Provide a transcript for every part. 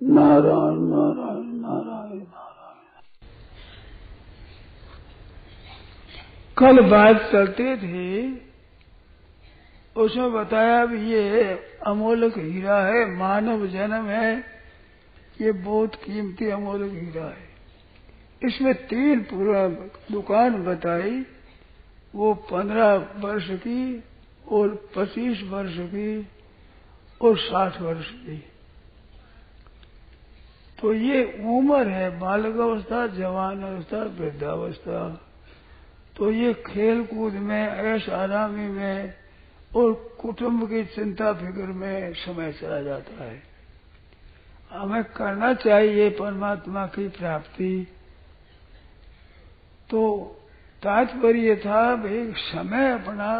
नारायण नारायण नारायण नारायण। कल बात करते थे, उसमें बताया भी ये अमोलक हीरा है, मानव जन्म है, ये बहुत कीमती अमोलक हीरा है। इसमें 3 पूरा दुकान बताई, वो 15 वर्ष की और 25 वर्ष की और 60 वर्ष की। तो ये उम्र है, बालक अवस्था, जवान अवस्था, वृद्धावस्था। तो ये खेल कूद में, ऐश आरामी में और कुटुंब की चिंता फिक्र में समय चला जाता है। हमें करना चाहिए परमात्मा की प्राप्ति। तो तात्पर्य था भाई समय अपना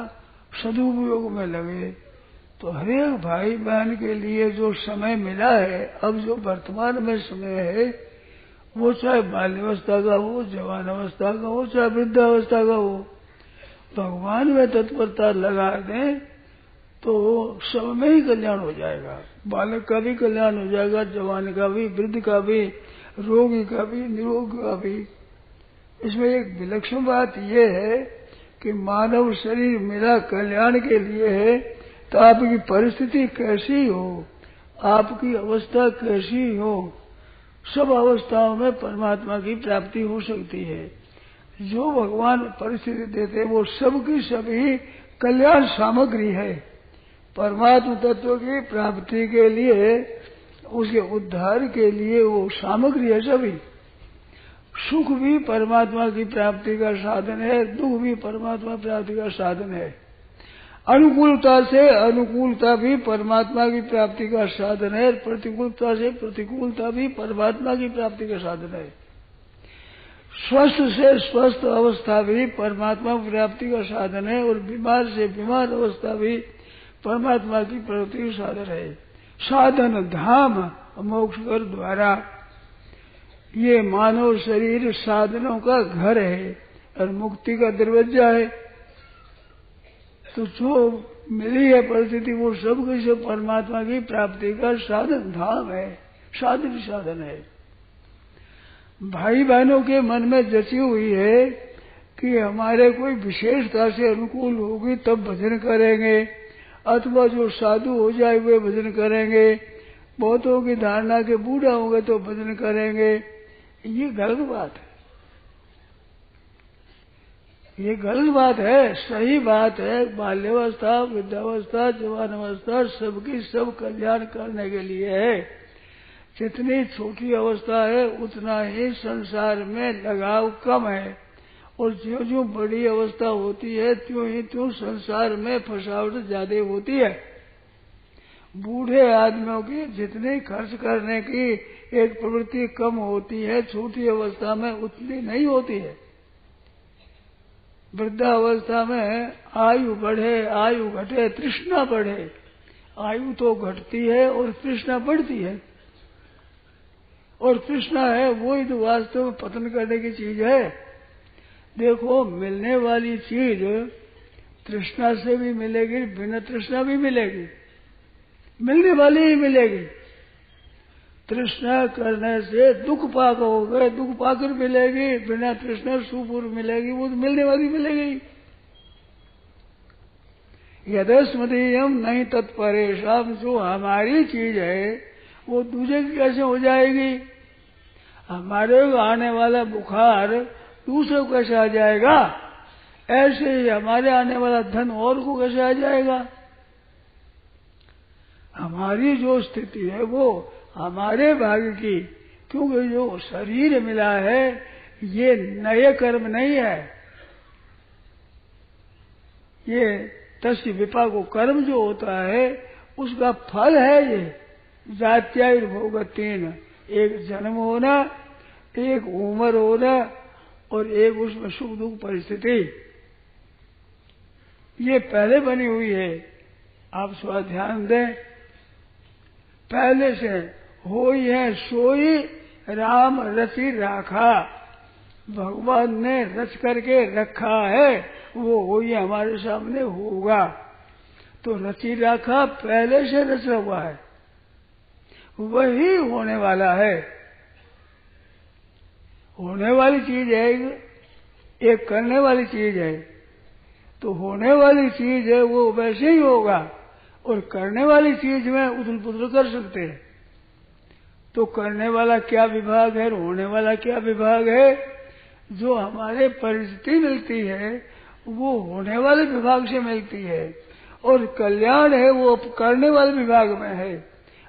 सदुपयोग में लगे। तो हरेक भाई बहन के लिए जो समय मिला है, अब जो वर्तमान में समय है, वो चाहे बाल्यावस्था का हो, जवान अवस्था का हो, चाहे वृद्धावस्था का हो, भगवान में तत्परता लगा दें तो सब में ही कल्याण हो जाएगा। बालक का भी कल्याण हो जाएगा, जवान का भी, वृद्ध का भी, रोगी का भी, निरोगी का भी। इसमें एक विलक्षण बात यह है कि मानव शरीर मेरा कल्याण के लिए है। तो आपकी परिस्थिति कैसी हो, आपकी अवस्था कैसी हो, सब अवस्थाओं में परमात्मा की प्राप्ति हो सकती है। जो भगवान परिस्थिति देते वो सबकी सभी कल्याण सामग्री है। परमात्मा तत्व की प्राप्ति के लिए, उसके उद्धार के लिए वो सामग्री है सभी। सुख भी परमात्मा की प्राप्ति का साधन है, दुख भी परमात्मा प्राप्ति का साधन है। अनुकूलता से अनुकूलता भी परमात्मा की प्राप्ति का साधन है, प्रतिकूलता से प्रतिकूलता भी परमात्मा की प्राप्ति का साधन है। स्वस्थ से स्वस्थ अवस्था भी परमात्मा की प्राप्ति का साधन है, और बीमार से बीमार अवस्था भी परमात्मा की प्राप्ति का साधन है। साधन धाम मोक्ष कर द्वारा, ये मानव शरीर साधनों का घर है और मुक्ति का दरवाजा है। तो जो मिली है परिस्थिति वो सब के सब परमात्मा की प्राप्ति का साधन धाम है, साधन है। भाई बहनों के मन में जची हुई है कि हमारे कोई विशेषता से अनुकूल होगी तब भजन करेंगे, अथवा जो साधु हो जाए वे भजन करेंगे, बहुतों की धारणा के बूढ़ा होंगे तो भजन करेंगे। ये गलत बात है, ये गलत बात है। सही बात है, बाल्यावस्था, वृद्धावस्था, जवान अवस्था सबकी सब कल्याण करने के लिए है। जितनी छोटी अवस्था है उतना ही संसार में लगाव कम है, और जो जो बड़ी अवस्था होती है त्यों ही त्यों संसार में फसावट ज्यादा होती है। बूढ़े आदमियों की जितनी खर्च करने की एक प्रवृत्ति कम होती है, छोटी अवस्था में उतनी नहीं होती है। वृद्धावस्था में आयु बढ़े आयु घटे, तृष्णा बढ़े, आयु तो घटती है और तृष्णा बढ़ती है। और तृष्णा है वही तो वास्तव में पतन करने की चीज है। देखो, मिलने वाली चीज तृष्णा से भी मिलेगी, बिना तृष्णा भी मिलेगी, मिलने वाली ही मिलेगी। तृष्णा करने से दुख पाक हो गए, दुख पाकर मिलेगी, बिना तृष्णा सुपुर मिलेगी, वो तो मिलने वाली मिलेगी। यदस्मदीयम नहीं तत्परेशम, जो हमारी चीज है वो दूसरे की कैसे हो जाएगी? हमारे आने वाला बुखार दूसरे को कैसे आ जाएगा? ऐसे ही हमारे आने वाला धन और को कैसे आ जाएगा? हमारी जो स्थिति है वो हमारे भाग्य की, क्योंकि जो शरीर मिला है ये नए कर्म नहीं है, ये तस्य विपाको कर्म जो होता है उसका फल है। ये जात्यायुर्भोगतीन, एक जन्म होना, एक उम्र होना और एक उसमें सुख दुख परिस्थिति, ये पहले बनी हुई है। आप थोड़ा ध्यान दें, पहले से होई है सोई राम रचि राखा, भगवान ने रच करके रखा है, वो होई हमारे सामने होगा। तो रचि राखा पहले से रचा हुआ है, वही होने वाला है। होने वाली चीज है, एक करने वाली चीज है। तो होने वाली चीज है वो वैसे ही होगा, और करने वाली चीज में उथल पुथल कर सकते हैं। तो करने वाला क्या विभाग है, होने वाला क्या विभाग है? जो हमारे परिस्थिति मिलती है वो होने वाले विभाग से मिलती है, और कल्याण है वो करने वाले विभाग में है।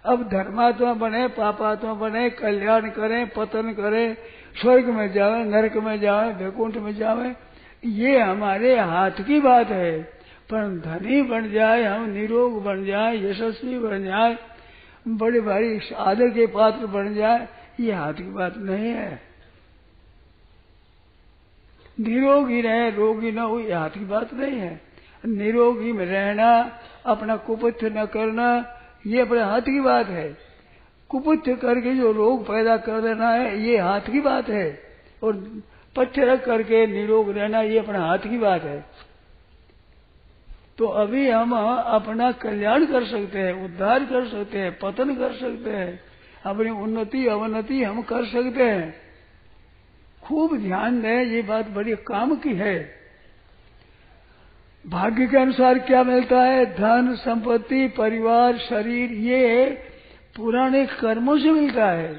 अब धर्मात्मा बने, पापात्मा बने, कल्याण करें, पतन करें, स्वर्ग में जावे, नरक में जावे, वैकुंठ में जावे, ये हमारे हाथ की बात है। पर धनी बन जाए, हम निरोग बन जाए, यशस्वी बन जाए, बड़े भारी आदर के पात्र बन जाए, ये हाथ की बात नहीं है। निरोगी रहे, रोगी न हो, ये हाथ की बात नहीं है। निरोगी में रहना, अपना कुपथ्य न करना, ये अपने हाथ की बात है। कुपथ्य करके जो रोग पैदा कर देना है, ये हाथ की बात है। और पथ्य रख करके निरोग रहना, ये अपना हाथ की बात है। तो अभी हम अपना कल्याण कर सकते हैं, उद्धार कर सकते हैं, पतन कर सकते हैं, अपनी उन्नति अवनति हम कर सकते हैं। खूब ध्यान दें, ये बात बड़ी काम की है। भाग्य के अनुसार क्या मिलता है? धन, संपत्ति, परिवार, शरीर, ये पुराने कर्मों से मिलता है।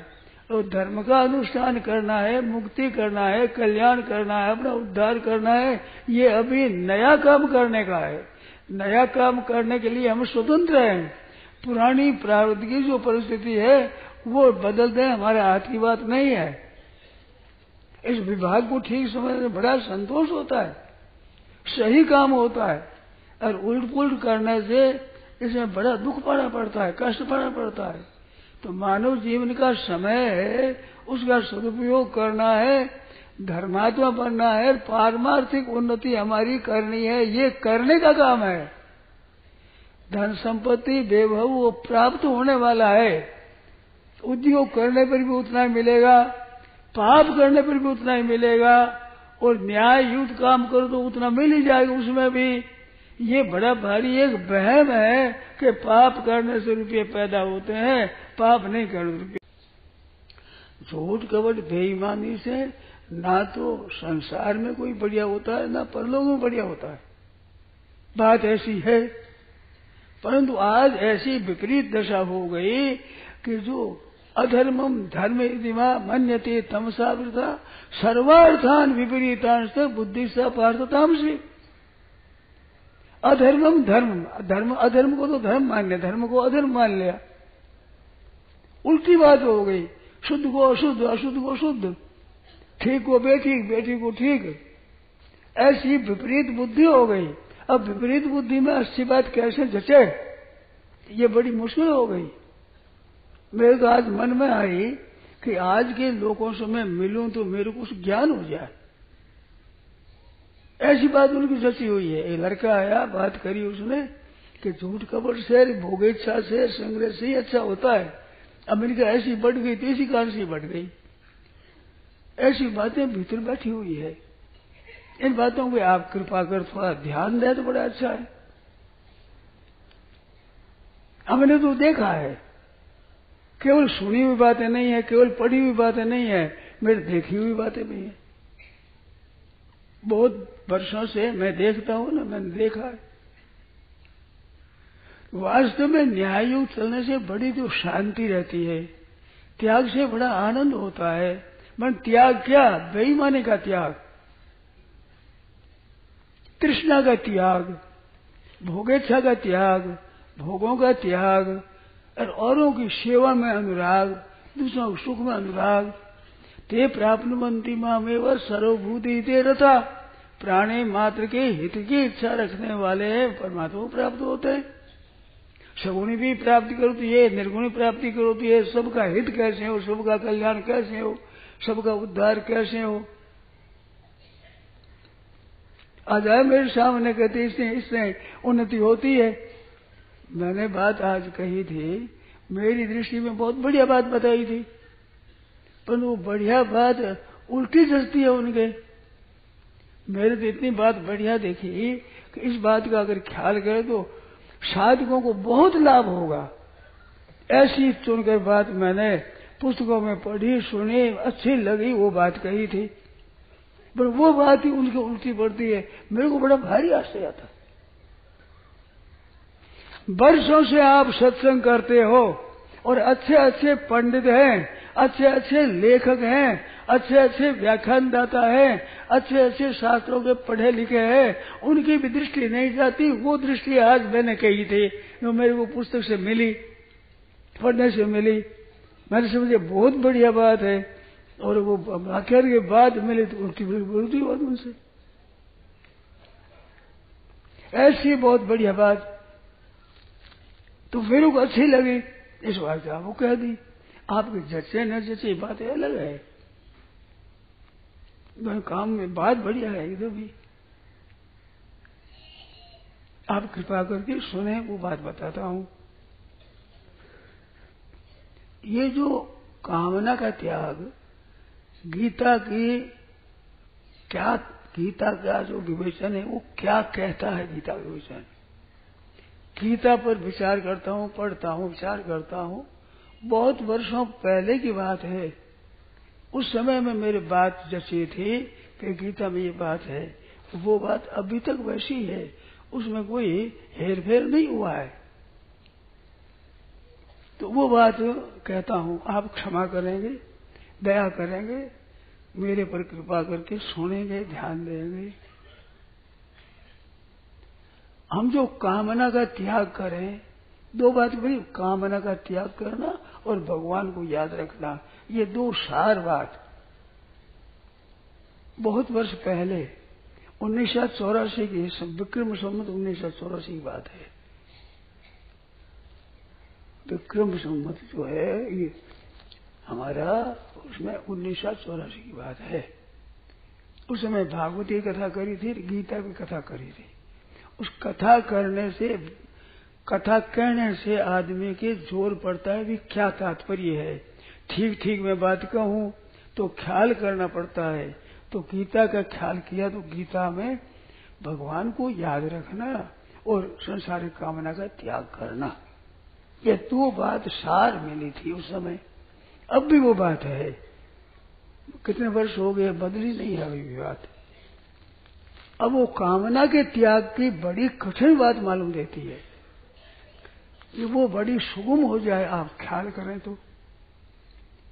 तो धर्म का अनुष्ठान करना है, मुक्ति करना है, कल्याण करना है, अपना उद्धार करना है, ये अभी नया काम करने का है। नया काम करने के लिए हम स्वतंत्र हैं। पुरानी प्रारब्ध की जो परिस्थिति है वो बदल दें, हमारे हाथ की बात नहीं है। इस विभाग को ठीक समझने में बड़ा संतोष होता है, सही काम होता है। और उल्ट पुल्ट करने से इसमें बड़ा दुख पाना पड़ता है, कष्ट पाना पड़ता है। तो मानव जीवन का समय है, उसका सदुपयोग करना है, धर्मात्मा बनना है, पारमार्थिक उन्नति हमारी करनी है, ये करने का काम है। धन संपत्ति वैभव वो प्राप्त होने वाला है। उद्योग करने पर भी उतना ही मिलेगा, पाप करने पर भी उतना ही मिलेगा, और न्याय युक्त काम करो तो उतना मिल ही जाएगा उसमें भी। ये बड़ा भारी एक वहम है कि पाप करने से रुपये पैदा होते हैं, पाप नहीं करने रुपये। झूठ कपट बेईमानी से ना तो संसार में कोई बढ़िया होता है, ना परलोक में बढ़िया होता है। बात ऐसी है। परंतु आज ऐसी विपरीत दशा हो गई कि जो अधर्मम धर्म इतिमा मन्यते तमसावृता सर्वार्थान विपरीतांश बुद्धि सा पार्थतामसी। अधर्मम धर्म, धर्म अधर्म को तो धर्म मान लिया, धर्म को अधर्म मान लिया, उल्टी बात हो गई। शुद्ध को अशुद्ध, अशुद्ध को शुद्ध, ठीक को बेठीक, बेठीक को ठीक, ऐसी विपरीत बुद्धि हो गई। अब विपरीत बुद्धि में अच्छी बात कैसे जचे, ये बड़ी मुश्किल हो गई। मेरे को आज मन में आई कि आज के लोगों से मैं मिलूं तो मेरे को कुछ ज्ञान हो जाए। ऐसी बात उनकी जची हुई है। एक लड़का आया, बात करी उसने कि झूठ कपट से, भोगेच्छा से, संग्रह से ही अच्छा होता है। अमेरिका ऐसी बढ़ गई, तीसरी कारण से बढ़ गई। ऐसी बातें भीतर बैठी हुई है। इन बातों पे आप कृपा कर थोड़ा ध्यान दें तो बड़ा अच्छा है। हमने तो देखा है, केवल सुनी हुई बातें नहीं है, केवल पढ़ी हुई बातें नहीं है, मेरे देखी हुई बातें भी हैं। बहुत वर्षों से मैं देखता हूं ना, मैंने देखा है। वास्तव में न्याययुक्त चलने से बड़ी जो शांति रहती है, त्याग से बड़ा आनंद होता है। मन त्याग क्या, बेईमानी का त्याग, तृष्णा का त्याग, भोगेच्छा का त्याग, भोगों का त्याग, और औरों की सेवा में अनुराग, दूसरों के सुख में अनुराग। ते प्राप्नुवन्ति मामेव सर्वभूति ते रता। प्राणी मात्र के हित की इच्छा रखने वाले परमात्मा को प्राप्त होते हैं। सगुणी भी प्राप्ति करो तो ये, निर्गुणी प्राप्ति करो तो ये, सबका हित कैसे हो, सबका कल्याण कैसे हो, सबका उद्धार कैसे हो। आज आए मेरे सामने कहते इससे उन्नति होती है। मैंने बात आज कही थी, मेरी दृष्टि में बहुत बढ़िया बात बताई थी, पर वो बढ़िया बात उल्टी जचती है उनके। मेरे तो इतनी बात बढ़िया देखी कि इस बात का अगर ख्याल करें तो साधकों को बहुत लाभ होगा। ऐसी चुनकर बात मैंने पुस्तकों में पढ़ी, सुनी, अच्छी लगी, वो बात कही थी, पर वो बात ही उनकी उल्टी पड़ती है। मेरे को बड़ा भारी आश्चर्य आता। वर्षों से आप सत्संग करते हो और अच्छे अच्छे पंडित हैं, अच्छे अच्छे लेखक हैं, अच्छे अच्छे व्याख्यानदाता हैं, अच्छे अच्छे शास्त्रों के पढ़े लिखे हैं, उनकी भी दृष्टि नहीं जाती। वो दृष्टि आज मैंने कही थी, जो मेरे को पुस्तक से मिली, पढ़ने से मिली, मैंने समझे बहुत बढ़िया बात है। और वो व्याख्यान के बाद मिले तो उल्टी बोलती बात उनसे, ऐसी बहुत बढ़िया बात तो मेरे को अच्छी लगी, इस बात से आपको कह दी। आपके जैसे न जैसे बातें अलग है, काम में बात बढ़िया है एकदम ही। आप कृपा करके सुने, वो बात बताता हूं। ये जो कामना का त्याग, गीता का जो विवेचन है वो क्या कहता है। गीता विवेचन, गीता पर विचार करता हूँ, पढ़ता हूँ, विचार करता हूँ। बहुत वर्षों पहले की बात है, उस समय में मेरी बात जैसी थी कि गीता में ये बात है, वो बात अभी तक वैसी है, उसमें कोई हेर फेर नहीं हुआ है। तो वो बात कहता हूँ, आप क्षमा करेंगे, दया करेंगे, मेरे पर कृपा करके सुनेंगे, ध्यान देंगे। हम जो कामना का त्याग करें, दो बात बड़ी, कामना का त्याग करना और भगवान को याद रखना, ये दो सार बात। बहुत वर्ष पहले 1984 की, विक्रम संवत 1984 की बात है। विक्रम संवत जो है ये हमारा, उसमें 1984 की बात है। उस समय भागवती कथा करी थी, गीता की कथा करी थी। उस कथा करने से, कथा कहने से आदमी के जोर पड़ता है भी क्या तात्पर्य है। ठीक ठीक मैं बात कहूं तो ख्याल करना पड़ता है। तो गीता का ख्याल किया तो गीता में भगवान को याद रखना और संसारिक कामना का त्याग करना, ये दो बात सार मिली थी उस समय। अब भी वो बात है, कितने वर्ष हो गए, बदली नहीं है अभी भी बात। अब वो कामना के त्याग की बड़ी कठिन बात मालूम देती है कि वो बड़ी सुगम हो जाए, आप ख्याल करें तो।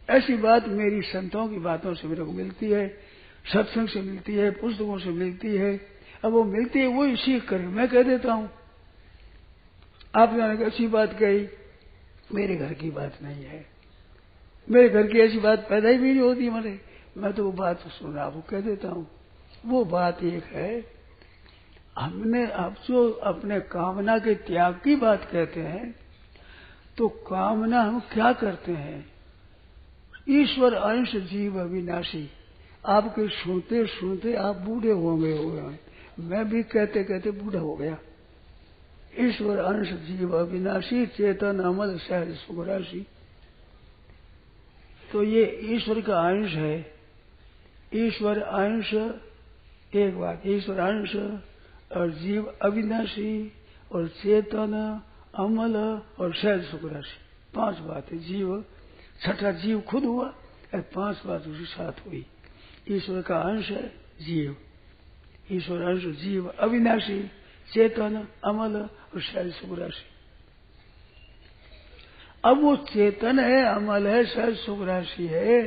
ऐसी बात मेरी संतों की बातों से मेरे को मिलती है, सत्संग से मिलती है, पुस्तकों से मिलती है। अब वो मिलती है, वो इसी कर मैं कह देता हूं। आपने अच्छी बात कही, मेरे घर की बात नहीं है, मेरे घर की ऐसी बात पैदा ही भी नहीं होती मेरे। मैं तो वो बात सुना आपको कह देता हूं। वो बात एक है, हमने अब जो अपने कामना के त्याग की बात कहते हैं, तो कामना हम क्या करते हैं। ईश्वर अंश जीव अविनाशी, आपके सुनते सुनते आप बूढ़े हो गए, मैं भी कहते कहते बूढ़ा हो गया। ईश्वर अंश जीव अविनाशी, चेतन अमल सहज सुखराशि। तो ये ईश्वर का अंश है। ईश्वर अंश एक बात, ईश्वर अंश और जीव अविनाशी और चेतन अमल और सहज सुखराशि, पांच बातें। जीव, छठा जीव खुद हुआ और पांच बात उसके साथ हुई। ईश्वर का अंश है जीव, ईश्वर अंश जीव अविनाशी, चेतन अमल और सहज सुखराशि। अब वो चेतन है, अमल है, सहज सुखराशि है,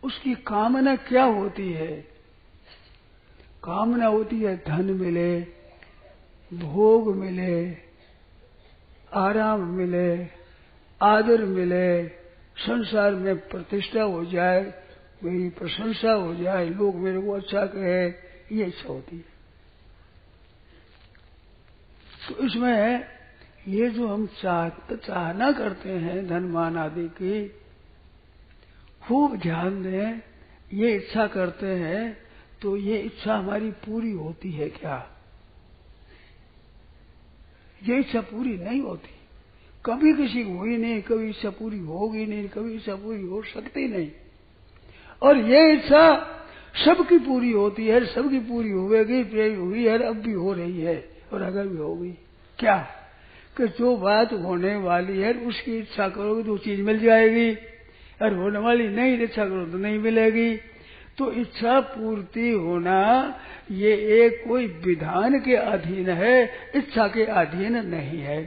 उसकी कामना क्या होती है। कामना होती है धन मिले, भोग मिले, आराम मिले, आदर मिले, संसार में प्रतिष्ठा हो जाए, मेरी प्रशंसा हो जाए, लोग मेरे को अच्छा कहे, ये इच्छा होती है। तो इसमें ये जो हम चाहना करते हैं धन मान आदि की, खूब ध्यान दें। ये इच्छा करते हैं तो ये इच्छा हमारी पूरी होती है क्या। ये इच्छा पूरी नहीं होती, कभी किसी को हुई नहीं, कभी इच्छा पूरी होगी नहीं, कभी इच्छा पूरी हो सकती नहीं। और ये इच्छा सबकी पूरी होती है, सबकी पूरी होगी, हुई है, अब भी हो रही है और अगर भी होगी। क्या कि जो बात होने वाली है उसकी इच्छा करोगे तो चीज मिल जाएगी, और होने वाली नहीं इच्छा करो तो नहीं मिलेगी। तो इच्छा पूर्ति होना ये एक कोई विधान के अधीन है, इच्छा के अधीन नहीं है।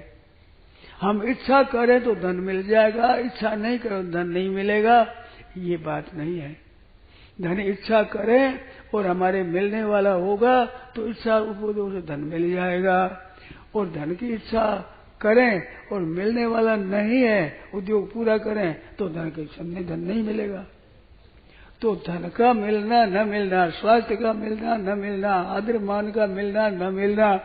हम इच्छा करें तो धन मिल जाएगा, इच्छा नहीं करें तो धन नहीं मिलेगा, ये बात नहीं है। धन इच्छा करें और हमारे मिलने वाला होगा तो इच्छा उपयोग से धन मिल जाएगा, और धन की इच्छा करें और मिलने वाला नहीं है, उद्योग पूरा करें तो धन के सामने धन नहीं मिलेगा। तो धन का मिलना न मिलना, स्वास्थ्य का मिलना न मिलना, आदर मान का मिलना न मिलना,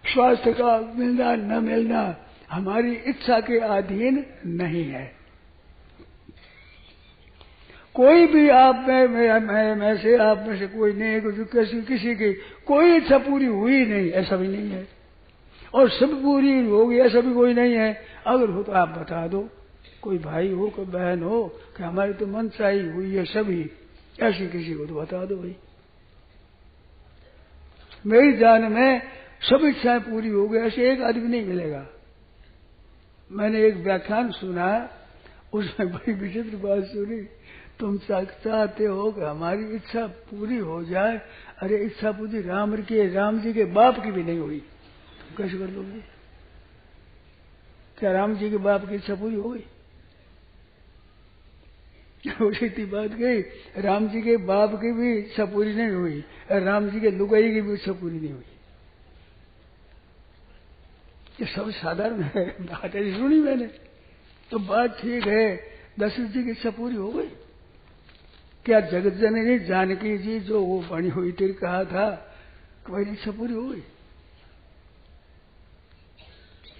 स्वास्थ्य का मिलना न मिलना हमारी इच्छा के अधीन नहीं है। कोई भी आप में से आप में से कोई नहीं, किसी की कोई इच्छा पूरी हुई नहीं ऐसा भी नहीं है, और सब पूरी होगी ऐसा भी कोई नहीं है। अगर हो तो आप बता दो, कोई भाई हो कोई बहन हो कि हमारी तो मनसाई हुई है सभी, ऐसी किसी को तो बता दो भाई। मेरी जान में सब इच्छाएं पूरी हो गई ऐसे एक आदमी नहीं मिलेगा। मैंने एक व्याख्यान सुना, उसमें बड़ी विचित्र बात सुनी। तुम चाहते हो कि हमारी इच्छा पूरी हो जाए, अरे इच्छा पूरी राम जी के बाप की भी नहीं हुई, तुम कैसे कर लोगे? क्या राम जी के बाप की इच्छा पूरी हो गई? उसी बात गई, राम जी के बाप की भी इच्छा पूरी नहीं हुई, और राम जी के लुगाई की भी इच्छा पूरी नहीं हुई। ये सब साधारण है, बात ऐसी सुनी मैंने। तो बात ठीक है, दशरथ जी की इच्छा पूरी हो गई। क्या जगत जननी जानकी जी जो वो बनी हुई थी, कहा था कि मेरी इच्छा पूरी हो गई?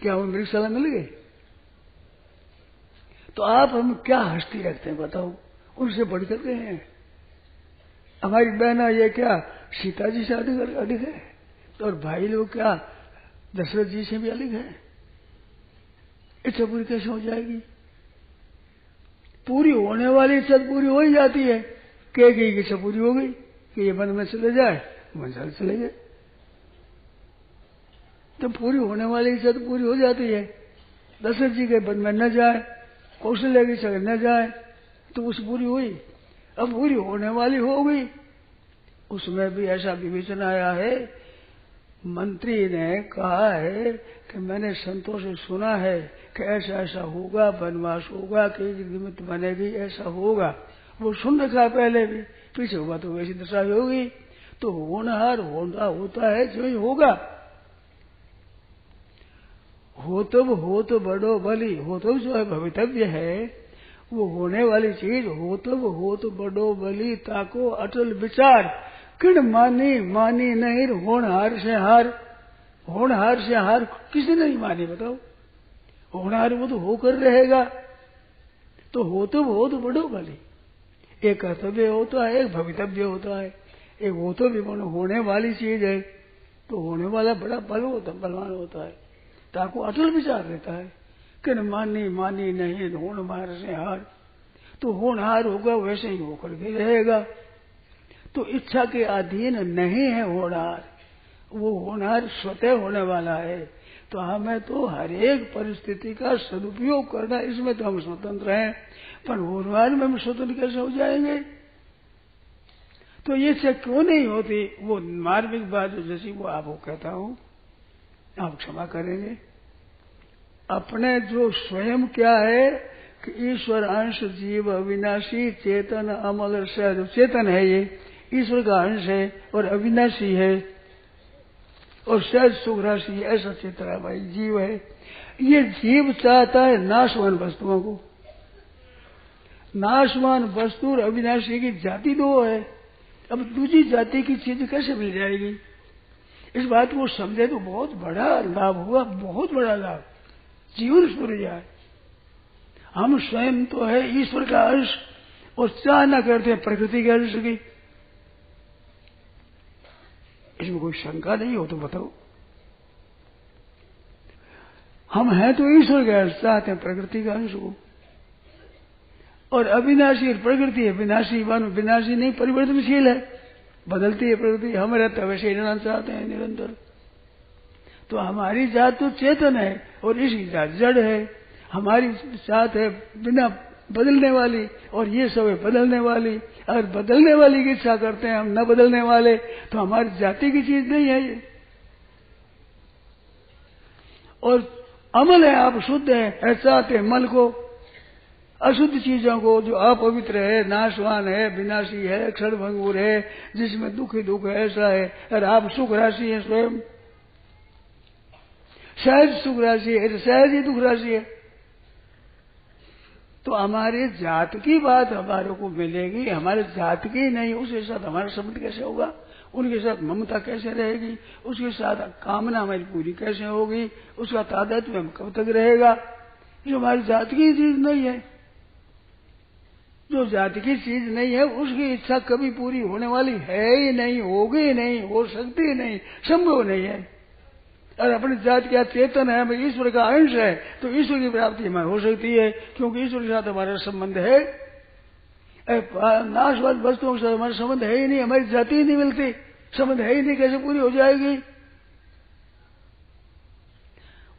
क्या वो मृगशाला मिल गई? तो आप हम क्या हस्ती रखते हैं बताओ, उनसे बढ़ करके हैं। हमारी बहना ये क्या सीता जी से अधिक है, तो और भाई लोग क्या दशरथ जी से भी अलग है? इच्छा पूरी कैसे हो जाएगी? पूरी होने वाली इच्छा पूरी हो ही जाती है। कई इच्छा पूरी हो गई कि ये वन में चले जाए, वन चले गए, तो पूरी होने वाली इच्छा तो पूरी हो जाती है। दशरथ जी के वन में न जाए, कौशल्या की इच्छा न जाए, तो उस पूरी हुई। अब पूरी होने वाली हो गई, उसमें भी ऐसा विवेचन आया है। मंत्री ने कहा है कि मैंने संतों से सुना है कि ऐसा ऐसा होगा, वनवास होगा, कई निमित्त बनेगी, ऐसा होगा। वो सुन रखा पहले भी, पीछे होगा तो वैसी दशा होगी। तो होनहार होता है जो ही होगा। हो तो बड़ो बली, हो तो जो है भवितव्य है, वो होने वाली चीज हो तो बड़ो बली, ताको अटल विचार किण मानी नहीं, होनहार से हार किसी नहीं मानी बताओ। होनहार वो तो होकर रहेगा, तो हो तो बड़ो बली। एक कर्तव्य होता है, एक भवितव्य होता है। एक हो तो भी होने वाली चीज है, तो होने वाला बड़ा बलवान होता है, ताको अटल विचार रहता है कि मानी नहीं, होनहार से हार। तो होनहार होगा वैसे ही होकर के रहेगा। तो इच्छा के अधीन नहीं है होनहार, वो होनहार स्वतः होने वाला है। तो हमें तो हर एक परिस्थिति का सदुपयोग करना, इसमें तो हम स्वतंत्र हैं, पर होनहार में हम स्वतंत्र कैसे हो जाएंगे? तो ये इच्छा क्यों नहीं होती? वो मार्मिक बात जैसी वो आपको कहता हूं, आप क्षमा करेंगे। अपने जो स्वयं क्या है कि ईश्वर अंश, जीव अविनाशी, चेतन अमल सहज, चेतन है, ये ईश्वर का अंश है और अविनाशी है और सहज सुख राशि है, ऐसा चेतन है भाई, जीव है। ये जीव चाहता है नाशवान वस्तुओं को। नाशवान वस्तु और अविनाशी की जाति दो है। अब दूसरी जाति की चीज कैसे मिल जाएगी? इस बात को समझे तो बहुत बड़ा लाभ हुआ, बहुत बड़ा लाभ, जीवन सुधर जाए। हम स्वयं तो है ईश्वर का अंश और चाहना करते हैं प्रकृति के अंश की। इसमें कोई शंका नहीं हो तो बताओ। हम हैं तो ईश्वर के अंश, चाहते हैं प्रकृति का अंश को। और अविनाशी प्रकृति है, विनाशी विनाशी नहीं, परिवर्तनशील है, बदलती है प्रकृति। हम रहते वैसे रहना चाहते हैं निरंतर। तो हमारी जात तो चेतन है और इसकी जात जड़ है। हमारी जात है बिना बदलने वाली और ये सब है बदलने वाली। अगर बदलने वाली की इच्छा करते हैं हम, न बदलने वाले, तो हमारी जाति की चीज नहीं है ये। और अमल है, आप शुद्ध है, चाहते हैं मल को, अशुद्ध चीजों को, जो अपवित्र है, नाशवान है, विनाशी है, क्षणभंगुर है, जिसमें दुख ही दुख है, ऐसा है। और आप सुख राशि है, स्वयं सहज सुख राशि है, सहज ही दुख राशि है। तो हमारे जात की बात हमारे को मिलेगी, हमारे जात की नहीं, उसके साथ हमारा संबंध कैसे होगा, उनके साथ ममता कैसे रहेगी, उसके साथ कामना हमारी पूरी कैसे होगी, उसका तादात्म्य हम कब तक रहेगा। जो हमारी जात की चीज नहीं है, जो जाति की चीज नहीं है, उसकी इच्छा कभी पूरी होने वाली है ही नहीं, होगी ही नहीं, हो सकती ही नहीं, संभव नहीं है। और अपनी जात क्या चेतन है, हमें ईश्वर का अंश है, तो ईश्वर की प्राप्ति हमें हो सकती है, क्योंकि ईश्वर के साथ हमारा संबंध है। नाशवाद वस्तुओं के साथ हमारा संबंध है ही नहीं, हमारी जाति ही नहीं मिलती, संबंध है ही नहीं, कैसे पूरी हो जाएगी।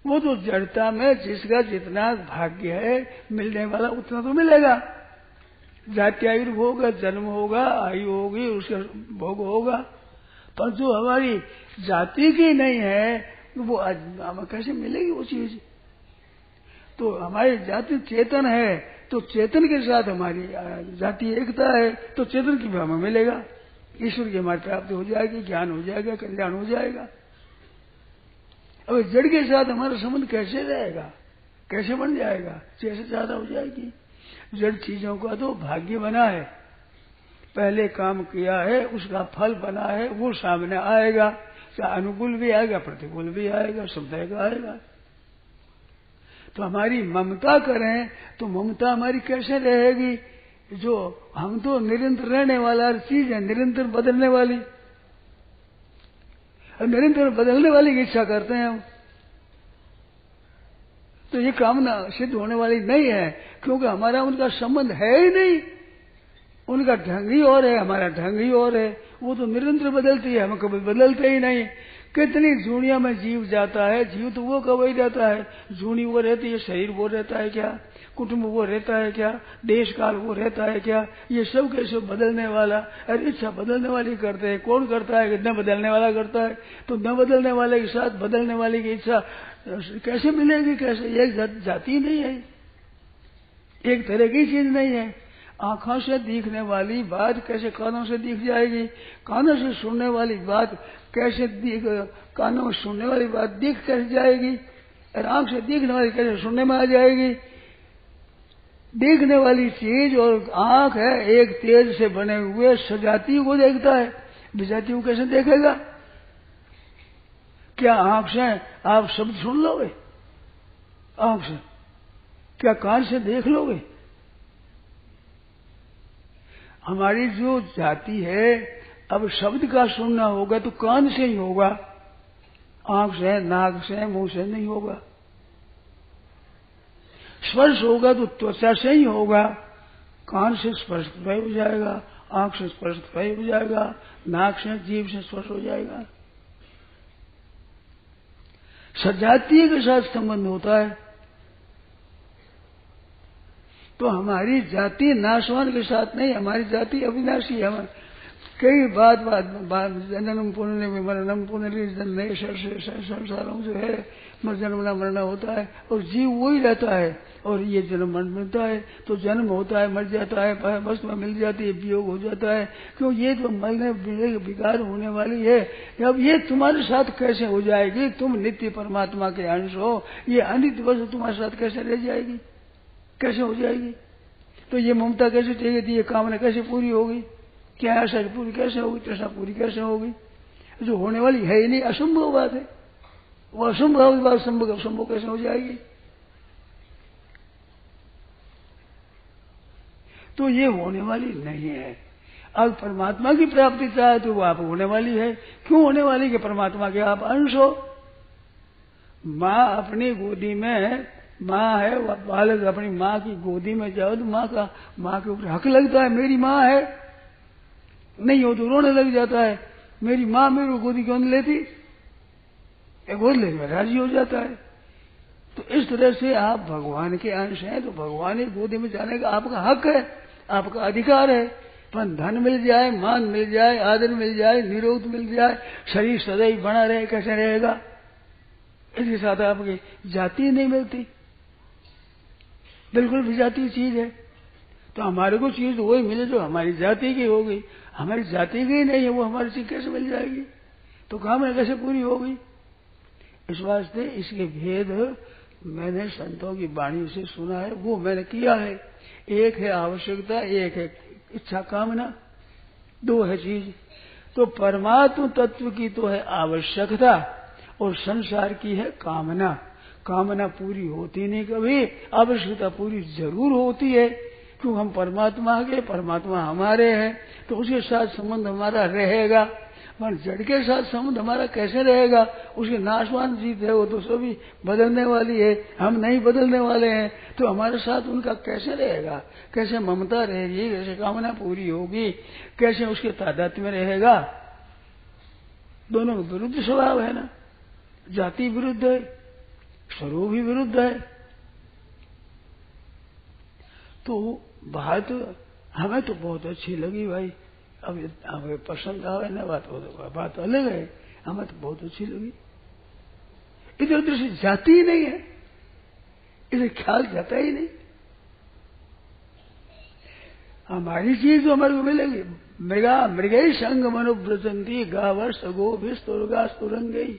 वो तो जड़ता में जिसका जितना भाग्य है मिलने वाला उतना तो मिलेगा। जाति आयु होगा, जन्म होगा, आयु होगी, उसका भोग होगा। पर जो हमारी जाति की नहीं है वो हमें कैसे मिलेगी वो चीज। तो हमारी जाति चेतन है, तो चेतन के साथ हमारी जाति एकता है, तो चेतन की भी हमें मिलेगा, ईश्वर की हमारी प्राप्ति हो जाएगी, ज्ञान हो जाएगा, कल्याण हो जाएगा। अब जड़ के साथ हमारा संबंध कैसे रहेगा, कैसे बन जाएगा, कैसे ज्यादा हो जाएगी। जड़ चीजों का तो भाग्य बना है, पहले काम किया है, उसका फल बना है, वो सामने आएगा, चाहे अनुकूल भी आएगा, प्रतिकूल भी आएगा, सब तरह आएगा। तो हमारी ममता करें तो ममता हमारी कैसे रहेगी, जो हम तो निरंतर रहने वाला चीज है, निरंतर बदलने वाली, और निरंतर बदलने वाली की इच्छा करते हैं हम, तो ये कामना सिद्ध होने वाली नहीं है, क्योंकि हमारा उनका संबंध है ही नहीं। उनका ढंग ही और है, हमारा ढंग ही और है। वो तो निरंतर बदलती है, हम कभी बदलते ही नहीं। कितनी जूनिया में जीव जाता है, जीव तो वो कब ही रहता है, जूनी वो रहती है, शरीर वो रहता है क्या, कुटुंब वो रहता है क्या, देश काल वो रहता है क्या, ये सब कैसे बदलने वाला। और इच्छा बदलने वाली करते हैं, कौन करता है, न बदलने वाला करता है। तो न बदलने वाले के साथ बदलने वाले की इच्छा कैसे मिलेगी, कैसे, एक जाति नहीं है, एक तरह की चीज नहीं है। आंखों से दिखने वाली बात कैसे कानों से दिख जाएगी, कानों से सुनने वाली बात कैसे कानों में सुनने वाली बात दिख कैसे जाएगी, और आंख से दिखने वाली कैसे सुनने में आ जाएगी। देखने वाली चीज और आंख है एक तेज से बने हुए, सजाती को देखता है, विजाती को कैसे देखेगा। क्या आंख से आप शब्द सुन लोगे, आंख से, क्या कान से देख लोगे। हमारी जो जाति है, अब शब्द का सुनना होगा तो कान से ही होगा, आंख से, नाक से, मुंह से नहीं होगा। स्पर्श होगा तो त्वचा से ही होगा, कान से स्पर्श तय हो जाएगा, आंख से स्पर्श तय हो जाएगा, नाक से, जीभ से स्पर्श हो जाएगा। सजातीय के साथ संबंध होता है। तो हमारी जाति नाशवान के साथ नहीं, हमारी जाति अविनाशी है। कई बात जन्म पुण्य में मरणम पुण्य नए संसारों जो है जन्मना मरना होता है, और जीव वही रहता है, और ये जन्म मरण मिलता है। तो जन्म होता है, मर जाता है, वस्तु में मिल जाती है, वियोग हो जाता है, क्यों ये तो मरने विकार होने वाली है। अब ये तुम्हारे साथ कैसे हो जाएगी, तुम नित्य परमात्मा के अंश हो, ये अनित्य वस्तु तुम्हारे साथ कैसे रह जाएगी, कैसे हो जाएगी। तो ये ममता कैसे टेगी, ये कामना कैसे पूरी होगी, क्या आशा पूरी कैसे होगी, तृष्णा पूरी कैसे होगी, जो होने वाली है ही नहीं, असंभव बात है। वो असंभव बात संभव कैसे हो जाएगी। तो ये होने वाली नहीं है। अब परमात्मा की प्राप्ति चाहे तो वो आप होने वाली है। क्यों होने वाली कि परमात्मा के आप अंश हो। माँ अपनी गोदी में, माँ है, बालक अपनी माँ की गोदी में जाओ तो माँ के ऊपर हक लगता है, मेरी माँ है, नहीं हो तो रोने लग जाता है, मेरी माँ मेरी गोदी क्यों नहीं लेती, गोद लेने में राजी हो जाता है। तो इस तरह से आप भगवान के अंश हैं, तो भगवान की गोदी में जाने का आपका हक है, आपका अधिकार है। पर धन मिल जाए, मान मिल जाए, आदर मिल जाए, निरोध मिल जाए, शरीर सदैव बना रहे, कैसे रहेगा? इसके साथ आपकी जाति नहीं मिलती, बिल्कुल भी जाति चीज है। तो हमारे को चीज वही मिले जो हमारी जाति की होगी, हमारी जाति की ही नहीं है, वो हमारी चीज कैसे मिल जाएगी? तो कामना कैसे पूरी होगी? इस वास्ते इसके भेद मैंने संतों की वाणी से सुना है, वो मैंने किया है। एक है आवश्यकता, एक है इच्छा कामना, दो है चीज। तो परमात्म तत्व की तो है आवश्यकता और संसार की है कामना। कामना पूरी होती नहीं कभी, आवश्यकता पूरी जरूर होती है, क्यों हम परमात्मा के, परमात्मा हमारे हैं, तो उसके साथ संबंध हमारा रहेगा। पर जड़ के साथ संबंध हमारा कैसे रहेगा? उसके नाशवान जीत है, वो तो सभी बदलने वाली है, हम नहीं बदलने वाले हैं, तो हमारे साथ उनका कैसे रहेगा? कैसे ममता रहेगी? कैसे कामना पूरी होगी? कैसे उसके तादात्म्य में रहेगा? दोनों विरुद्ध स्वभाव है ना, जाति विरुद्ध है, स्वरूप भी विरुद्ध है। तो बात हमें तो बहुत अच्छी लगी भाई, अब हमें पसंद आवे ना बात अलग है, हमें तो बहुत अच्छी लगी। इधर उधर से जाती ही नहीं है, इधर ख्याल जाता ही नहीं। हमारी चीज तो हमारे को मिलेगी। मृगई संग मनुव्रजंती गावर सगो भिस्तुर्गा स्तुरंगई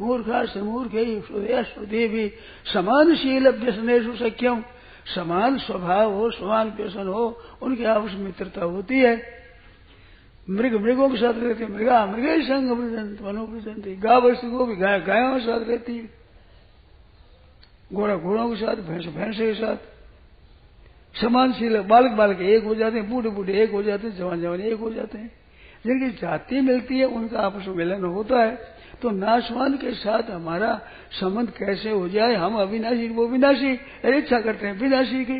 मूर्खा समूर्खई श्रुदे भी समानशील व्यसनेशु सख्यम। समान स्वभाव हो, समान व्यसन हो, उनकी आपस में मित्रता होती है। मृगों के साथ रहते, मृगई संग मनोव्रजंती, गावर सगो भी गायों के साथ रहती है, घोड़ों के साथ, भैंस के साथ। समानशील, बालक एक हो जाते हैं, बूढ़े एक हो जाते हैं, जवान एक हो जाते हैं। जिनकी जाति मिलती है उनका आपस में मिलन होता है। तो नाशवान के साथ हमारा संबंध कैसे हो जाए? हम अविनाशी, वो विनाशी, इच्छा करते हैं विनाशी की,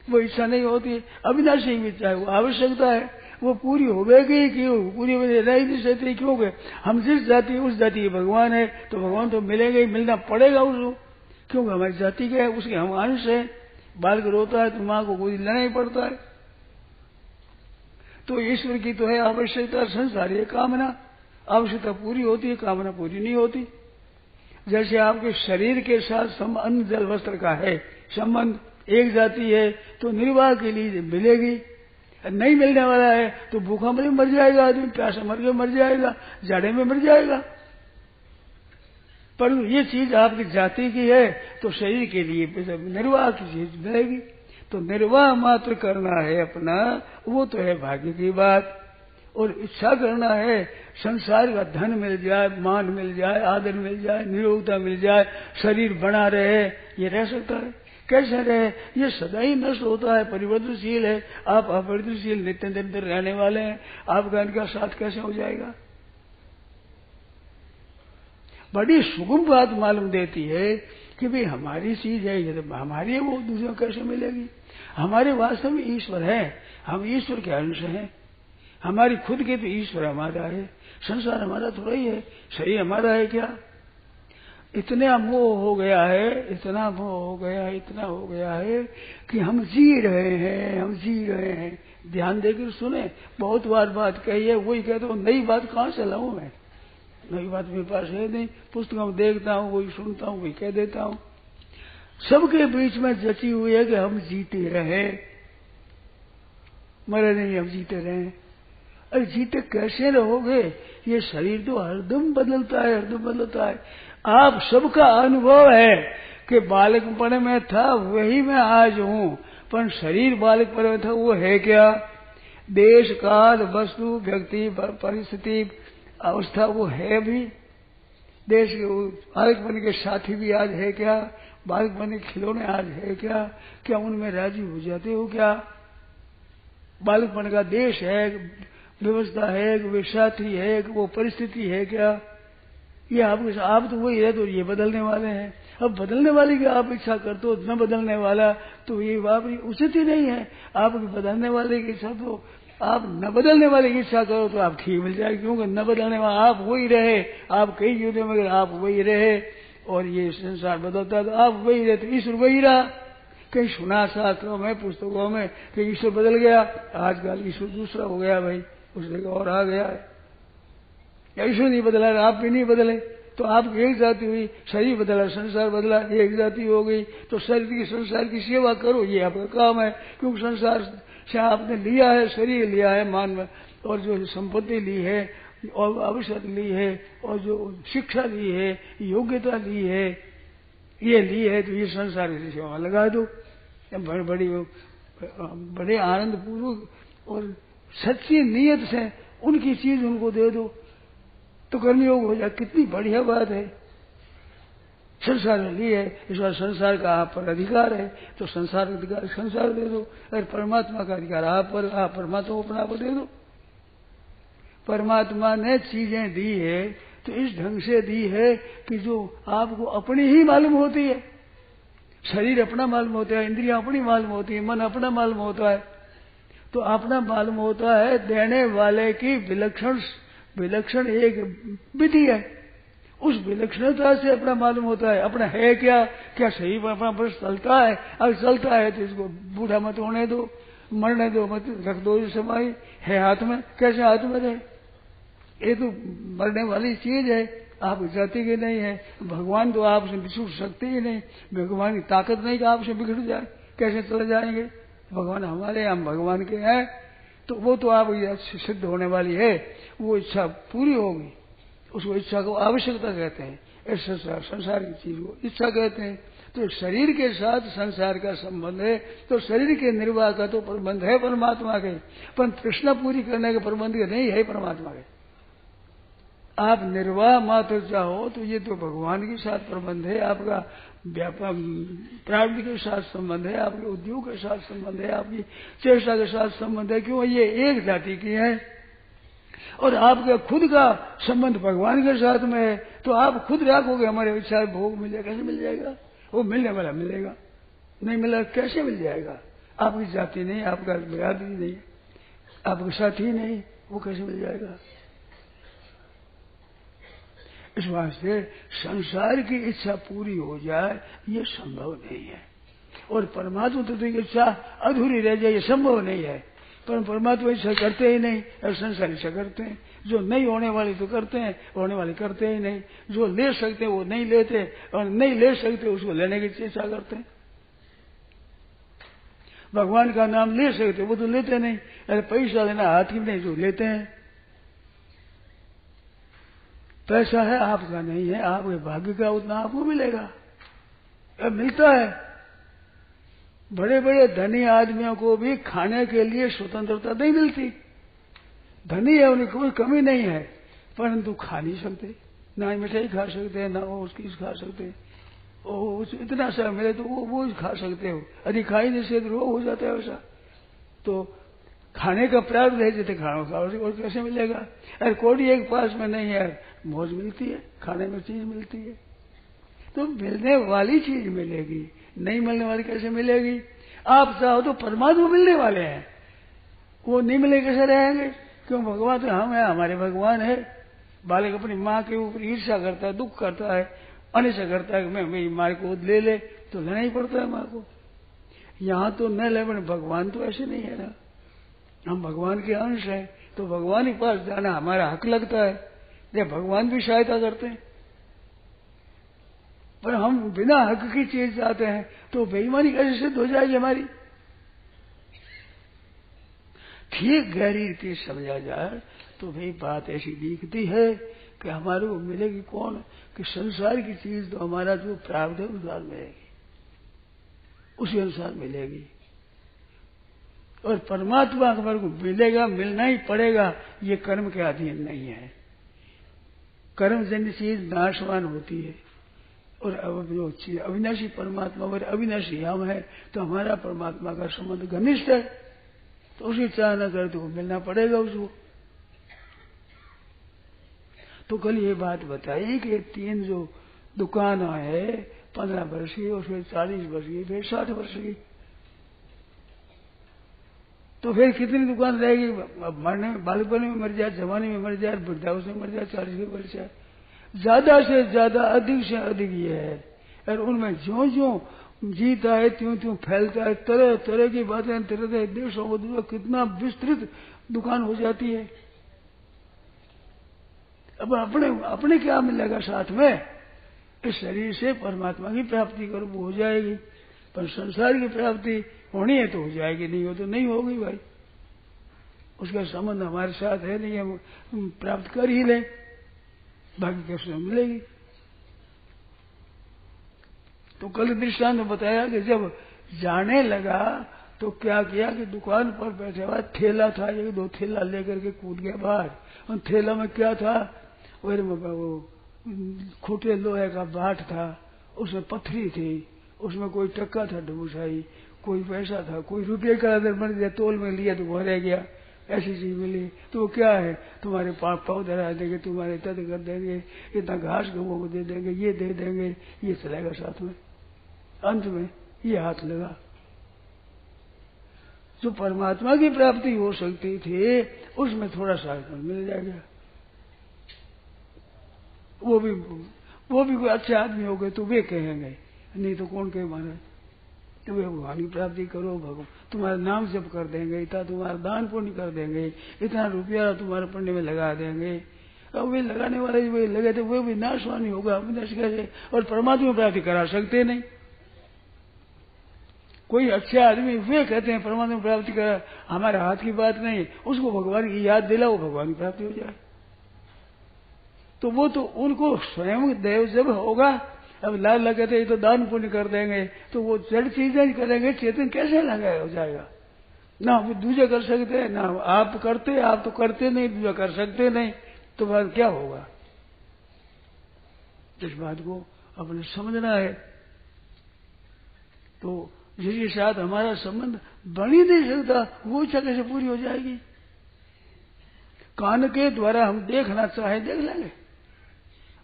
वो इच्छा नहीं होती। अविनाशी की इच्छा है, वो आवश्यकता है, वो पूरी होगी क्यों? पूरी रह नहीं सकती, क्योंकि हम जिस जाति उस जाति के भगवान है, तो भगवान तो मिलेंगे ही, मिलना पड़ेगा उसको, क्योंकि हमारी जाति के है, उसके हम अंश है। बालक रोता है तो माँ को गोदी लेना ही पड़ता है। तो ईश्वर की तो है आवश्यकता, संसार है कामना। आवश्यकता पूरी होती है, कामना पूरी नहीं होती। जैसे आपके शरीर के साथ अन्न जल वस्त्र का है संबंध, एक जाति है तो निर्वाह के लिए मिलेगी, नहीं मिलने वाला है तो भूखा मर जाएगा आदमी, प्यासा मर के मर जाएगा, जाड़े में मर जाएगा। पर ये चीज आपकी जाति की है तो शरीर के लिए निर्वाह की चीज मिलेगी। तो निर्वाह मात्र करना है अपना, वो तो है भाग्य की बात। और इच्छा करना है संसार का धन मिल जाए, मान मिल जाए, आदर मिल जाए, निरोगता मिल जाए, शरीर बना रहे, ये रह सकता है? कैसे रहे? ये सदा ही नष्ट होता है, परिवर्तनशील है। आप अपरिवर्तनशील नित्य निरंतर रहने वाले हैं, आपका इनका साथ कैसे हो जाएगा? बड़ी सुगम बात मालूम देती है कि भाई हमारी चीज है, ये तो हमारी है, वो दूसरों को कैसे मिलेगी? हमारे वास्तव में ईश्वर है, हम ईश्वर के अंश हैं। हमारी खुद के तो ईश्वर हमारा है, संसार हमारा थोड़ा ही है, शरीर हमारा है क्या? इतना मोह हो गया है, इतना मोह हो गया है, इतना हो गया है कि हम जी रहे हैं। ध्यान देकर सुने, बहुत बार बात कही है, वही कहते हो, नई बात कहाँ से लाऊं मैं? नई बात मेरे पास है नहीं, पुस्तकों में देखता हूँ, वही सुनता हूँ, वही कह देता हूँ। सबके बीच में जची हुई है कि हम जीते रहे, मरे नहीं, हम जीते रहे। अरे जीते कैसे रहोगे? ये शरीर तो हरदम बदलता है। आप सबका अनुभव है कि बालकपन में था वही मैं आज हूँ, पर शरीर बालकपन में था वो है क्या? देश काल वस्तु व्यक्ति परिस्थिति अवस्था वो है भी। देश के बालकपन के साथी भी आज है क्या? बालकपन के खिलौने आज है क्या? क्या उनमें राजी हो जाते हो क्या? बालकपन का देश है, व्यवस्था है, वो साथी है, वो परिस्थिति है क्या? ये आप तो वही है, तो ये बदलने वाले हैं। अब बदलने वाले की आप इच्छा करते हो, न बदलने वाला, तो ये बात उचित ही नहीं है। आपकी बदलने वाले की इच्छा तो आप न बदलने वाली की इच्छा करो तो आप ठीक मिल जाएगी, क्योंकि न बदलने वाला आप वही रहे। आप कई युद्धों में अगर आप वही रहे और ये संसार बदलता तो आप वही रहे, तो ईश्वर वही रहा। कहीं सुना शास्त्रों में, पुस्तकों में कि ईश्वर बदल गया, आजकल ईश्वर दूसरा हो गया भाई, उस जगह और आ गया है। या ईश्वर नहीं बदला, आप भी नहीं बदले, तो आपकी एक जाति हुई, शरीर बदला, संसार बदला, एक जाति हो गई। तो शरीर की, संसार की सेवा करो, ये आपका काम है। क्योंकि संसार से आपने लिया है, शरीर लिया है मान में, और जो संपत्ति ली है और अवसर ली है और जो शिक्षा ली है, योग्यता ली है, ये ली है, तो ये संसार की सेवा लगा दो। बड़े आनंद पूर्वक और सच्ची नीयत से उनकी चीज उनको दे दो, तो कर्मयोग हो जाए। कितनी बढ़िया बात है। संसार में लिए इस बार संसार का आप पर अधिकार है, तो संसार का अधिकार संसार दे दो। अगर परमात्मा का अधिकार आप पर, आप परमात्मा को अपना दे दो। परमात्मा ने चीजें दी है तो इस ढंग से दी है कि जो आपको अपनी ही मालूम होती है। शरीर अपना मालूम होता है, इंद्रियां अपनी मालूम होती है, मन अपना मालूम होता है। तो अपना मालूम होता है, देने वाले की विलक्षण एक विधि है। उस विलक्षणता से अपना मालूम होता है अपना है क्या, क्या शरीर पर अपना बस चलता है। अगर चलता है तो इसको बूढ़ा मत होने दो, मरने दो मत, रख दो इस समय। है हाथ में, कैसे हाथ में रहे? ये तो मरने वाली चीज है, आप जाति की नहीं है। भगवान तो आपसे बिछुड़ सकते ही नहीं, भगवान की ताकत नहीं कि आपसे बिगड़ जाए, कैसे चले जाएंगे? भगवान हमारे, हम भगवान के हैं, तो वो तो आप सिद्ध होने वाली है। वो इच्छा पूरी होगी, उसको इच्छा को आवश्यकता कहते हैं। ऐसा संसार की चीज को इच्छा कहते हैं। तो शरीर के साथ संसार का संबंध है, तो शरीर के निर्वाह का तो प्रबंध है परमात्मा के, पर तृष्णा पूरी करने के प्रबंध के नहीं है परमात्मा के। आप निर्वाह मात्र चाहो तो ये तो भगवान के साथ प्रबंध है, आपका व्यापार प्रारब्ध के साथ संबंध है, आपके उद्योग के साथ संबंध है, आपकी चेष्टा के साथ संबंध है। क्यों? ये एक जाति की है और आपका खुद का संबंध भगवान के साथ में है। तो आप खुद रखोगे हमारे इच्छा भोग मिलेगा, कैसे मिल जाएगा? वो मिलने वाला मिलेगा, नहीं मिला कैसे मिल जाएगा? आपकी जाति नहीं, आपका बिरादरी नहीं, आपका साथी नहीं, वो कैसे मिल जाएगा? इस वास्ते संसार की इच्छा पूरी हो जाए ये संभव नहीं है, और परमात्मा तत्व की इच्छा अधूरी रह जाए ये संभव नहीं है। पर परमात्मा इच्छा करते ही नहीं और संसार इच्छा करते हैं। जो नहीं होने वाली तो करते हैं, होने वाली करते ही नहीं। जो ले सकते वो नहीं लेते, और नहीं ले सकते उसको लेने की इच्छा करते हैं। भगवान का नाम ले सकते वो तो लेते नहीं। अरे पैसा लेना हाथ की नहीं, जो लेते हैं। पैसा है आपका नहीं है, आपके भाग्य का उतना आपको मिलेगा, अब मिलता है। बड़े बड़े धनी आदमियों को भी खाने के लिए स्वतंत्रता नहीं मिलती। धनी है, उन्हें कोई कमी नहीं है, परंतु खा नहीं सकते, ना मिठाई खा सकते हैं, ना वो उसकी खा सकते हैं। इतना सा मिले तो वो खा सकते हो, यदि खा ही नहीं सकते रोग हो जाता है वैसा। तो खाने का प्रारब्ध है, जितने खाना खाओ और कैसे मिलेगा? अरे कोड़ी एक पास में नहीं है, मौज मिलती है, खाने में चीज मिलती है। तो मिलने वाली चीज मिलेगी, नहीं मिलने वाली कैसे मिलेगी? आप चाहो तो परमात्मा मिलने वाले हैं, वो नहीं मिले कैसे रहेंगे? क्यों? भगवान तो हम है, हमारे भगवान है। बालक अपनी माँ के ऊपर ईर्ष्या करता है, दुख करता है, अनिच्छा करता है कि मैं मेरी माँ को ले ले, तो लेना ही पड़ता है माँ को। यहाँ तो न ले, भगवान तो ऐसे नहीं है ना, हम भगवान के अंश हैं, तो भगवान के पास जाना हमारा हक लगता है। या भगवान भी सहायता करते हैं, पर हम बिना हक की चीज चाहते हैं, तो बेईमानी कैसे सिद्ध हो जाएगी हमारी? ठीक गहरी रीति समझा जाए तो भाई बात ऐसी दिखती है कि हमारे को मिलेगी कौन? कि संसार की चीज तो हमारा जो प्रारब्ध है अनुसार मिलेगी, उसी अनुसार मिलेगी। और परमात्मा हमारे को मिलेगा, मिलना ही पड़ेगा, ये कर्म के अधीन नहीं है। कर्मजन्य चीज नाशवान होती है, और अब जो चीज अविनाशी परमात्मा और अविनाशी हम है, तो हमारा परमात्मा का संबंध घनिष्ठ है, तो उसी चाह न करे तो मिलना पड़ेगा उसको। तो कल ये बात बताई कि 3 जो दुकान है, 15 वर्ष की, और फिर 40 वर्ष की, फिर 60 वर्ष की। तो फिर कितनी दुकान रहेगी? मरने में, बालपन में मर जाए, जवानी में मर जाए, वृद्धावस्था में मर जाए, 40 के वर्ष जाए, ज्यादा से ज्यादा, अधिक से अधिक ये है। और उनमें ज्यो ज्यो जीता है त्यों त्यों फैलता है, तरह तरह की बातें, तरह तरह देशों को कितना विस्तृत दुकान हो जाती है। अब अपने अपने क्या मिलेगा साथ में? इस शरीर से परमात्मा की प्राप्ति करो, वो हो जाएगी। पर संसार की प्राप्ति होनी है तो हो जाएगी, नहीं हो तो नहीं होगी भाई। उसका संबंध हमारे साथ है नहीं, हम प्राप्त कर ही लें, बाकी कैसे मिलेगी। तो कल दृष्टांत में बताया कि जब जाने लगा तो क्या किया कि दुकान पर बैठे हुआ ठेला था, 1-2 ठेला लेकर के कूद गया बाहर। और ठेला में क्या था? वो खोटे लोहे का बाट था, उसमें पत्थरी थी, उसमें कोई टक्का था डबूसाई, कोई पैसा था, कोई रुपये का अगर बन गया, तोल में लिया तो वो रह गया, ऐसी चीज मिली। तो वो क्या है? तुम्हारे पाँव धरा देंगे, तुम्हारे तद कर देंगे, इतना घास गवों को दे देंगे, ये दे देंगे, ये चलेगा साथ में। अंत में ये हाथ लगा। जो परमात्मा की प्राप्ति हो सकती थी उसमें थोड़ा सा मिल जाएगा। वो भी कोई अच्छे आदमी हो गए तो वे कहेंगे, नहीं तो कौन कहे महाराज तो वे भगवान की प्राप्ति करो, भगवान तुम्हारा नाम जप कर देंगे, इतना तुम्हारा दान पुण्य कर देंगे, इतना रुपया तुम्हारे पुण्य में लगा देंगे। अब वे लगाने वाले वे लगे थे वो भी नाशवानी होगा, विनाश कैसे? और परमात्मा प्राप्ति करा सकते नहीं। कोई अच्छे आदमी वे कहते हैं परमात्मा प्राप्ति करा, हमारे हाथ की बात नहीं, उसको भगवान की याद दिलाओ, भगवान की प्राप्ति हो जाए। तो वो तो उनको स्वयं देव जब होगा। अब लाल लगाते तो दान पुण्य कर देंगे, तो वो जड़ चीजें करेंगे, चेतन कैसे लगा हो जाएगा? ना वो दूसरे कर सकते हैं, ना आप करते, आप तो करते नहीं, दूसरा कर सकते नहीं, तो बात क्या होगा? इस बात को अपने समझना है। तो जिसके साथ हमारा संबंध बन ही नहीं सकता, वो इच्छा कैसे पूरी हो जाएगी? कान के द्वारा हम देखना चाहे देख लेंगे,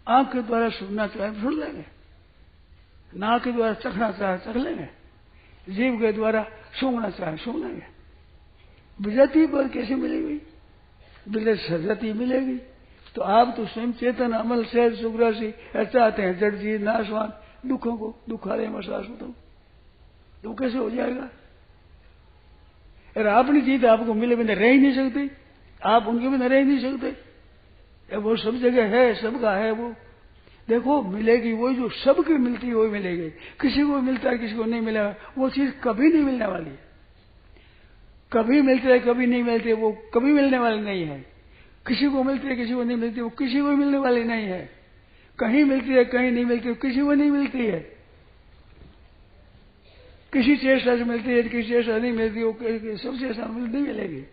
आंख के द्वारा सुनना चाहे सुन लेंगे, नाक के द्वारा चखना चाहे चख लेंगे, जीव के द्वारा सूंघना चाहे सूंघ लेंगे। विजति पर कैसे मिलेगी? विजय सजति मिलेगी। तो आप तो स्वयं चेतन अमल सहज सुग्रासी चाहते हैं जड़ जीव नाशवान दुखों को, दुखालय में शाश्वतम, तो कैसे हो जाएगा? अरे आपने जीत आपको मिले बिना रह ही नहीं सकते, आप उनके बिना रह ही नहीं सकते। वो सब जगह है, सबका है वो। देखो मिलेगी वही जो सबकी मिलती है वही मिलेगी। किसी को मिलता है किसी को नहीं मिला, वो चीज कभी नहीं मिलने वाली है। कभी मिलती है कभी नहीं मिलती है, वो कभी मिलने वाली नहीं है। किसी को मिलती है किसी को नहीं मिलती, वो किसी को मिलने वाली नहीं है। कहीं मिलती है कहीं नहीं मिलती, किसी को नहीं मिलती है। किसी चेष्टा से मिलती है किसी चेष्टा नहीं मिलती, वो सब चेष्टा नहीं मिलेगी।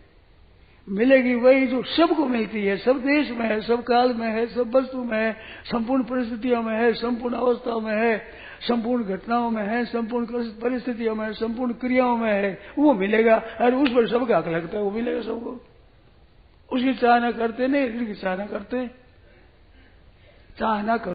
मिलेगी वही जो सबको मिलती है, सब देश में है, सब काल में है, सब वस्तु में है, संपूर्ण परिस्थितियों में है, संपूर्ण अवस्थाओं में है, संपूर्ण घटनाओं में है, संपूर्ण परिस्थितियों में है, संपूर्ण क्रियाओं में है, वो मिलेगा। और उस पर सबका हक लगता है, वो मिलेगा सबको। उसकी चाहना करते नहीं, इसकी चाहना करते, चाहना कर